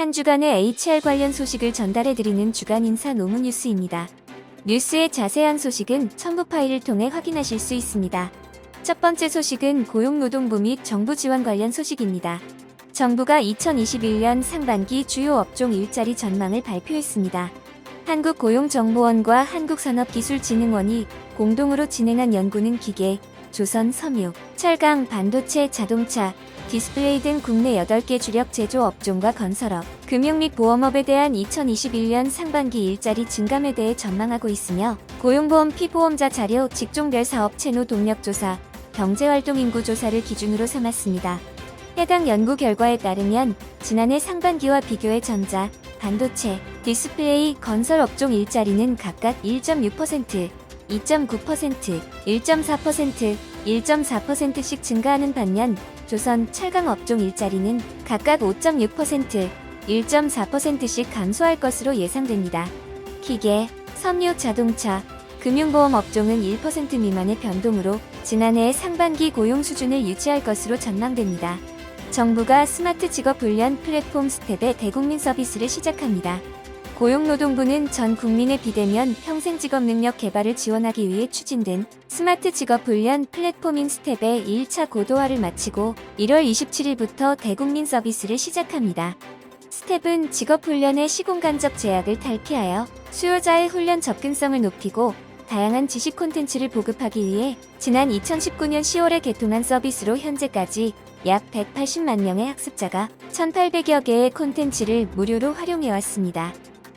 한 주간의 HR 관련 소식을 전달해드리는 주간 인사 노무 뉴스입니다. 뉴스의 자세한 소식은 첨부 파일을 통해 확인하실 수 있습니다. 첫 번째 소식은 고용노동부 및 정부 지원 관련 소식입니다. 정부가 2021년 상반기 주요 업종 일자리 전망을 발표했습니다. 한국고용정보원과 한국산업기술진흥원이 공동으로 진행한 연구는 기계, 조선, 섬유, 철강, 반도체, 자동차, 디스플레이 등 국내 8개 주력 제조 업종과 건설업, 금융 및 보험업에 대한 2021년 상반기 일자리 증감에 대해 전망하고 있으며 고용보험 피보험자 자료, 직종별 사업 채노 동력조사, 경제활동 인구 조사를 기준으로 삼았습니다. 해당 연구 결과에 따르면 지난해 상반기와 비교해 전자, 반도체, 디스플레이, 건설 업종 일자리는 각각 1.6%, 2.9%, 1.4%, 1.4%씩 증가하는 반면 조선, 철강 업종 일자리는 각각 5.6%, 1.4%씩 감소할 것으로 예상됩니다. 기계, 섬유, 자동차, 금융보험 업종은 1% 미만의 변동으로 지난해의 상반기 고용 수준을 유지할 것으로 전망됩니다. 정부가 스마트 직업 훈련 플랫폼 스텝의 대국민 서비스를 시작합니다. 고용노동부는 전 국민의 비대면 평생 직업 능력 개발을 지원하기 위해 추진된 스마트 직업 훈련 플랫폼인 스텝의 1차 고도화를 마치고 1월 27일부터 대국민 서비스를 시작합니다. 스텝은 직업 훈련의 시공간적 제약을 탈피하여 수요자의 훈련 접근성을 높이고 다양한 지식 콘텐츠를 보급하기 위해 지난 2019년 10월에 개통한 서비스로 현재까지 약 180만 명의 학습자가 1,800여 개의 콘텐츠를 무료로 활용해왔습니다.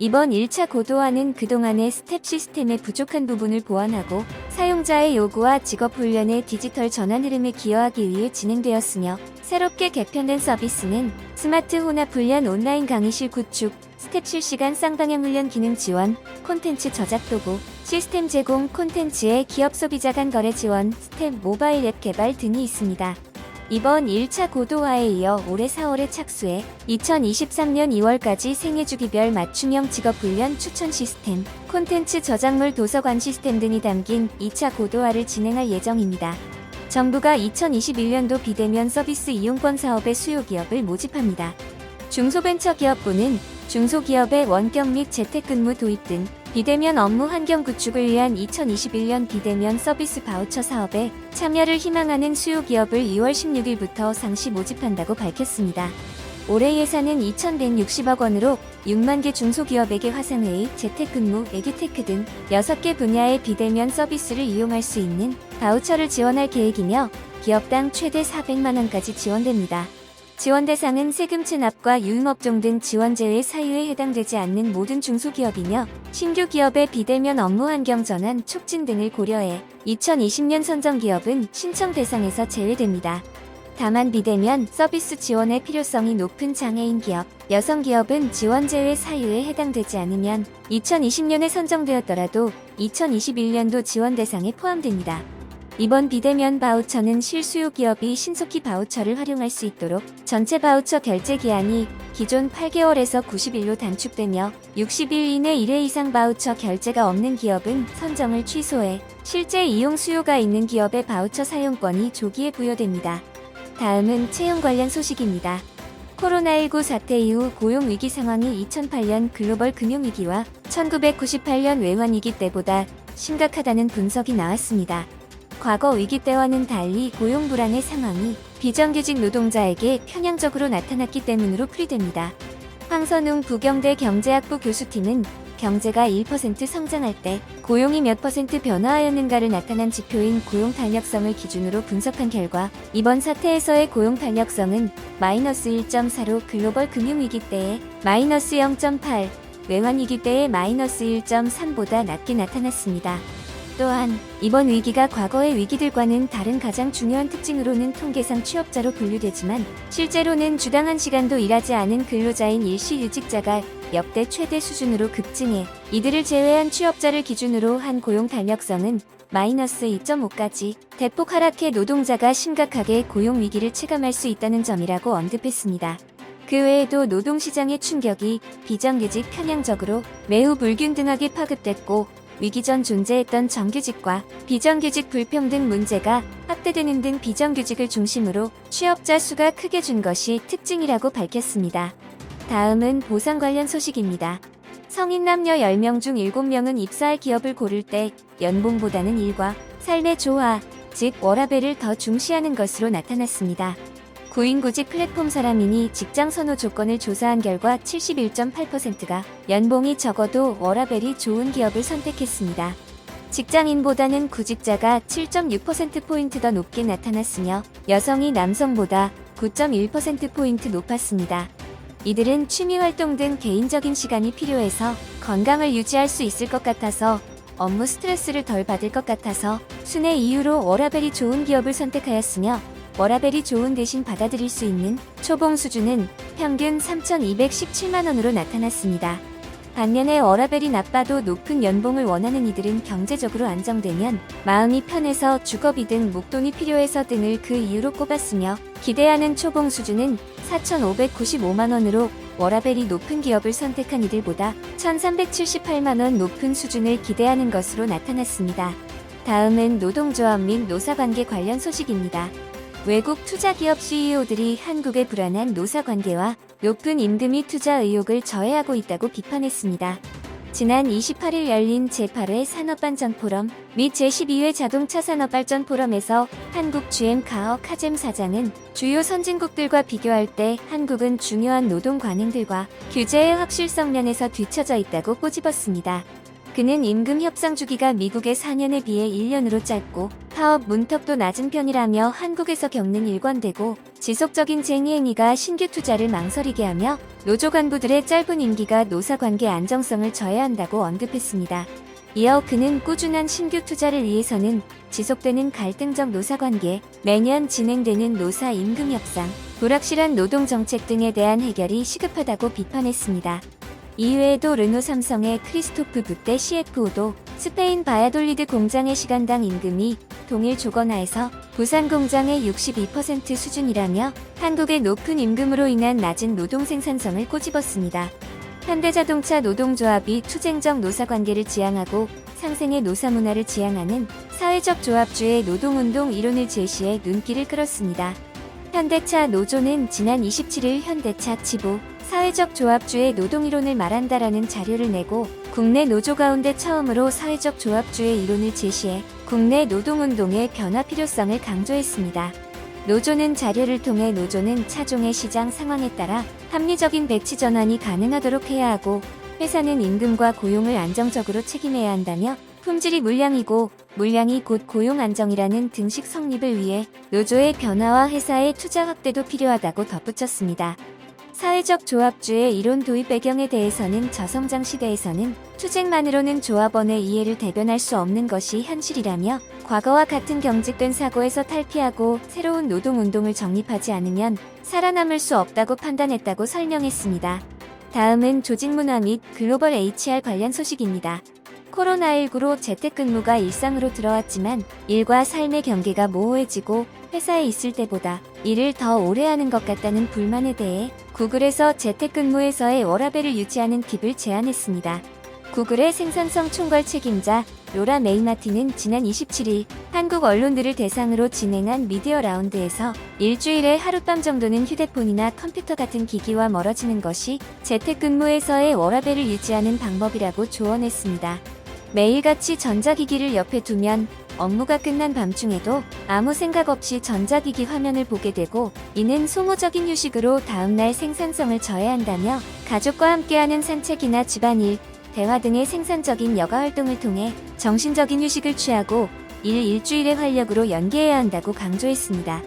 이번 1차 고도화는 그동안의 스텝 시스템의 부족한 부분을 보완하고 사용자의 요구와 직업훈련의 디지털 전환 흐름에 기여하기 위해 진행되었으며 새롭게 개편된 서비스는 스마트 혼합 훈련 온라인 강의실 구축, 스텝 실시간 쌍방향 훈련 기능 지원, 콘텐츠 저작 도구, 시스템 제공, 콘텐츠의 기업 소비자 간 거래 지원, 스텝 모바일 앱 개발 등이 있습니다. 이번 1차 고도화에 이어 올해 4월에 착수해 2023년 2월까지 생애주기별 맞춤형 직업훈련 추천 시스템, 콘텐츠 저작물 도서관 시스템 등이 담긴 2차 고도화를 진행할 예정입니다. 정부가 2021년도 비대면 서비스 이용권 사업의 수요기업을 모집합니다. 중소벤처기업부는 중소기업의 원격 및 재택근무 도입 등 비대면 업무 환경 구축을 위한 2021년 비대면 서비스 바우처 사업에 참여를 희망하는 수요기업을 2월 16일부터 상시 모집한다고 밝혔습니다. 올해 예산은 2,160억 원으로 6만 개 중소기업에게 화상회의, 재택근무, 에듀테크 등 6개 분야의 비대면 서비스를 이용할 수 있는 바우처를 지원할 계획이며 기업당 최대 400만 원까지 지원됩니다. 지원 대상은 세금 체납과 유흥업종 등 지원 제외 사유에 해당되지 않는 모든 중소기업이며 신규 기업의 비대면 업무 환경 전환 촉진 등을 고려해 2020년 선정 기업은 신청 대상에서 제외됩니다. 다만 비대면 서비스 지원의 필요성이 높은 장애인 기업, 여성 기업은 지원 제외 사유에 해당되지 않으면 2020년에 선정되었더라도 2021년도 지원 대상에 포함됩니다. 이번 비대면 바우처는 실수요 기업이 신속히 바우처를 활용할 수 있도록 전체 바우처 결제 기한이 기존 8개월에서 90일로 단축되며 60일 이내 1회 이상 바우처 결제가 없는 기업은 선정을 취소해 실제 이용 수요가 있는 기업의 바우처 사용권이 조기에 부여됩니다. 다음은 채용 관련 소식입니다. 코로나19 사태 이후 고용위기 상황이 2008년 글로벌 금융위기와 1998년 외환위기 때보다 심각하다는 분석이 나왔습니다. 과거 위기 때와는 달리 고용 불안의 상황이 비정규직 노동자에게 편향적으로 나타났기 때문으로 풀이됩니다. 황선웅 부경대 경제학부 교수팀은 경제가 1% 성장할 때 고용이 몇 % 변화하였는가를 나타난 지표인 고용 탄력성을 기준으로 분석한 결과 이번 사태에서의 고용 탄력성은 마이너스 1.4로 글로벌 금융위기 때의 마이너스 0.8, 외환위기 때의 마이너스 1.3보다 낮게 나타났습니다. 또한 이번 위기가 과거의 위기들과는 다른 가장 중요한 특징으로는 통계상 취업자로 분류되지만 실제로는 주당한 시간도 일하지 않은 근로자인 일시휴직자가 역대 최대 수준으로 급증해 이들을 제외한 취업자를 기준으로 한 고용 탄력성은 마이너스 2.5까지 대폭 하락해 노동자가 심각하게 고용 위기를 체감할 수 있다는 점이라고 언급했습니다. 그 외에도 노동시장의 충격이 비정규직 편향적으로 매우 불균등하게 파급됐고 위기 전 존재했던 정규직과 비정규직 불평등 문제가 확대되는 등 비정규직을 중심으로 취업자 수가 크게 준 것이 특징이라고 밝혔습니다. 다음은 보상 관련 소식입니다. 성인 남녀 10명 중 7명은 입사할 기업을 고를 때 연봉보다는 일과 삶의 조화, 즉 워라밸을 더 중시하는 것으로 나타났습니다. 구인구직 플랫폼 사람인이 직장 선호 조건을 조사한 결과 71.8%가 연봉이 적어도 워라밸이 좋은 기업을 선택했습니다. 직장인보다는 구직자가 7.6%포인트 더 높게 나타났으며 여성이 남성보다 9.1%포인트 높았습니다. 이들은 취미활동 등 개인적인 시간이 필요해서 건강을 유지할 수 있을 것 같아서 업무 스트레스를 덜 받을 것 같아서 순회 이유로 워라밸이 좋은 기업을 선택하였으며 워라밸이 좋은 대신 받아들일 수 있는 초봉 수준은 평균 3,217만원으로 나타났습니다. 반면에 워라밸이 나빠도 높은 연봉을 원하는 이들은 경제적으로 안정되면 마음이 편해서 주거비 등 목돈이 필요해서 등을 그 이유로 꼽았으며 기대하는 초봉 수준은 4,595만원으로 워라밸이 높은 기업을 선택한 이들보다 1,378만원 높은 수준을 기대하는 것으로 나타났습니다. 다음은 노동조합 및 노사관계 관련 소식입니다. 외국 투자기업 CEO들이 한국의 불안한 노사관계와 높은 임금 및 투자 의욕을 저해하고 있다고 비판했습니다. 지난 28일 열린 제8회 산업안전 포럼 및 제12회 자동차 산업발전 포럼에서 한국 GM 가허 카젬 사장은 주요 선진국들과 비교할 때 한국은 중요한 노동 관행들과 규제의 확실성 면에서 뒤처져 있다고 꼬집었습니다. 그는 임금 협상 주기가 미국의 4년에 비해 1년으로 짧고 파업 문턱도 낮은 편이라며 한국에서 겪는 일관되고 지속적인 쟁의 행위가 신규 투자를 망설이게 하며 노조 간부들의 짧은 임기가 노사관계 안정성을 저해한다고 언급했습니다. 이어 그는 꾸준한 신규 투자를 위해서는 지속되는 갈등적 노사관계, 매년 진행되는 노사 임금 협상, 불확실한 노동 정책 등에 대한 해결이 시급하다고 비판했습니다. 이외에도 르노 삼성의 크리스토프 부테 CFO도 스페인 바야돌리드 공장의 시간당 임금이 동일 조건하에서 부산 공장의 62% 수준이라며 한국의 높은 임금으로 인한 낮은 노동 생산성을 꼬집었습니다. 현대자동차 노동조합이 투쟁적 노사관계를 지향하고 상생의 노사문화를 지향하는 사회적 조합주의 노동운동 이론을 제시해 눈길을 끌었습니다. 현대차 노조는 지난 27일 현대차 지부 사회적 조합주의 노동이론을 말한다라는 자료를 내고 국내 노조 가운데 처음으로 사회적 조합주의 이론을 제시해 국내 노동운동의 변화 필요성을 강조했습니다. 노조는 자료를 통해 노조는 차종의 시장 상황에 따라 합리적인 배치 전환이 가능하도록 해야 하고 회사는 임금과 고용을 안정적으로 책임해야 한다며 품질이 물량이고 물량이 곧 고용 안정이라는 등식 성립을 위해 노조의 변화와 회사의 투자 확대도 필요하다고 덧붙였습니다. 사회적 조합주의 이론 도입 배경에 대해서는 저성장 시대에서는 투쟁만으로는 조합원의 이해를 대변할 수 없는 것이 현실이라며 과거와 같은 경직된 사고에서 탈피하고 새로운 노동운동을 정립하지 않으면 살아남을 수 없다고 판단했다고 설명했습니다. 다음은 조직문화 및 글로벌 HR 관련 소식입니다. 코로나19로 재택근무가 일상으로 들어왔지만 일과 삶의 경계가 모호해지고 회사에 있을 때보다 일을 더 오래 하는 것 같다는 불만에 대해 구글에서 재택근무에서의 워라밸을 유지하는 팁을 제안했습니다. 구글의 생산성 총괄 책임자 로라 메이마틴은 지난 27일 한국 언론들을 대상으로 진행한 미디어 라운드에서 일주일에 하룻밤 정도는 휴대폰이나 컴퓨터 같은 기기와 멀어지는 것이 재택근무에서의 워라밸을 유지하는 방법이라고 조언했습니다. 매일같이 전자기기를 옆에 두면 업무가 끝난 밤중에도 아무 생각 없이 전자기기 화면을 보게 되고 이는 소모적인 휴식으로 다음날 생산성을 저해한다며 가족과 함께하는 산책이나 집안일, 대화 등의 생산적인 여가 활동을 통해 정신적인 휴식을 취하고 일주일의 활력으로 연계해야 한다고 강조했습니다.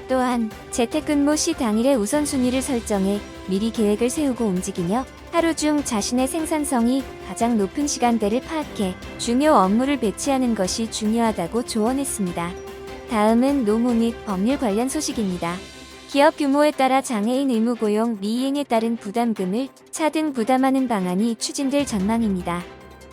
또한 재택근무 시 당일의 우선순위를 설정해 미리 계획을 세우고 움직이며 하루 중 자신의 생산성이 가장 높은 시간대를 파악해 중요 업무를 배치하는 것이 중요하다고 조언했습니다. 다음은 노무 및 법률 관련 소식입니다. 기업 규모에 따라 장애인 의무 고용 미이행에 따른 부담금을 차등 부담하는 방안이 추진될 전망입니다.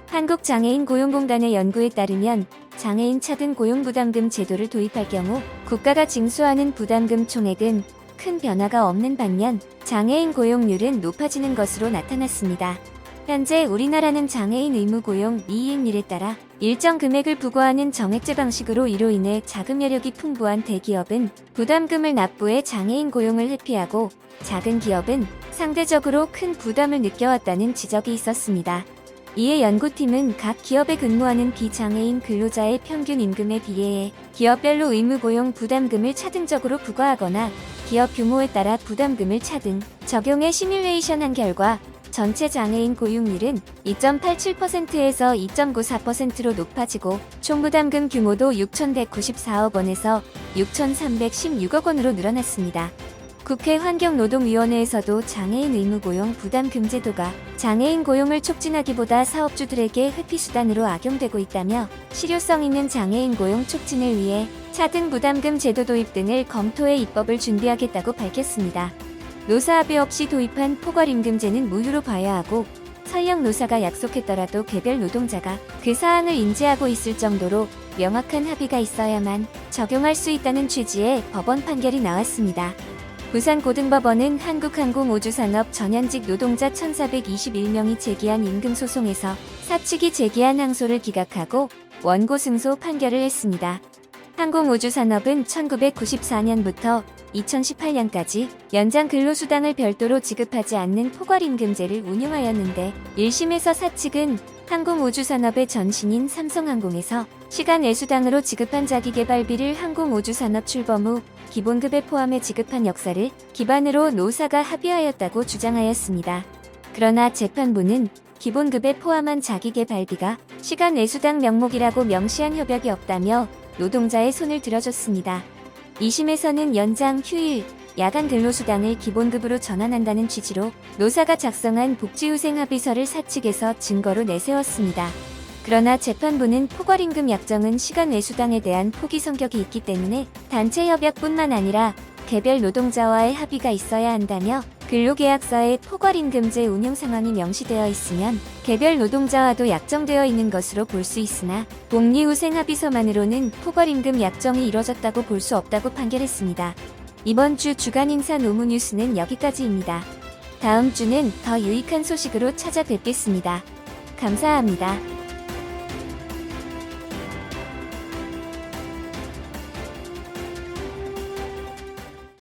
한국장애인 고용공단의 연구에 따르면 장애인 차등 고용부담금 제도를 도입할 경우 국가가 징수하는 부담금 총액은 큰 변화가 없는 반면 장애인 고용률은 높아지는 것으로 나타났습니다. 현재 우리나라는 장애인 의무고용 미이행률에 따라 일정 금액을 부과하는 정액제 방식으로 이로 인해 자금 여력이 풍부한 대기업은 부담금을 납부해 장애인 고용을 회피하고 작은 기업은 상대적으로 큰 부담을 느껴왔다는 지적이 있었습니다. 이에 연구팀은 각 기업에 근무하는 비장애인 근로자의 평균 임금에 비례해 기업별로 의무고용 부담금을 차등적으로 부과하거나 기업 규모에 따라 부담금을 차등, 적용해 시뮬레이션한 결과 전체 장애인 고용률은 2.87%에서 2.94%로 높아지고 총 부담금 규모도 6,194억 원에서 6,316억 원으로 늘어났습니다. 국회 환경노동위원회에서도 장애인 의무고용 부담금 제도가 장애인 고용을 촉진하기보다 사업주들에게 회피수단으로 악용되고 있다며 실효성 있는 장애인 고용 촉진을 위해 차등 부담금 제도 도입 등을 검토해 입법을 준비하겠다고 밝혔습니다. 노사합의 없이 도입한 포괄임금제는 무효로 봐야 하고 설령 노사가 약속했더라도 개별 노동자가 그 사항을 인지하고 있을 정도로 명확한 합의가 있어야만 적용할 수 있다는 취지의 법원 판결이 나왔습니다. 부산고등법원은 한국항공우주산업 전현직 노동자 1,421명이 제기한 임금소송에서 사측이 제기한 항소를 기각하고 원고 승소 판결을 했습니다. 항공우주산업은 1994년부터 2018년까지 연장 근로수당을 별도로 지급하지 않는 포괄임금제를 운영하였는데 1심에서 사측은 항공우주산업의 전신인 삼성항공에서 시간 외수당으로 지급한 자기계발비를 항공우주산업 출범 후 기본급에 포함해 지급한 역사를 기반으로 노사가 합의하였다고 주장하였습니다. 그러나 재판부는 기본급에 포함한 자기계발비가 시간 외수당 명목이라고 명시한 협약이 없다며 노동자의 손을 들어줬습니다. 2심에서는 연장, 휴일, 야간 근로수당을 기본급으로 전환한다는 취지로 노사가 작성한 복지후생합의서를 사측에서 증거로 내세웠습니다. 그러나 재판부는 포괄임금 약정은 시간 외수당에 대한 포기 성격이 있기 때문에 단체 협약뿐만 아니라 개별 노동자와의 합의가 있어야 한다며 근로계약서에 포괄임금제 운영 상황이 명시되어 있으면 개별 노동자와도 약정되어 있는 것으로 볼 수 있으나 복리후생합의서만으로는 포괄임금 약정이 이뤄졌다고 볼 수 없다고 판결했습니다. 이번 주 주간인사 노무뉴스는 여기까지입니다. 다음 주는 더 유익한 소식으로 찾아뵙겠습니다. 감사합니다.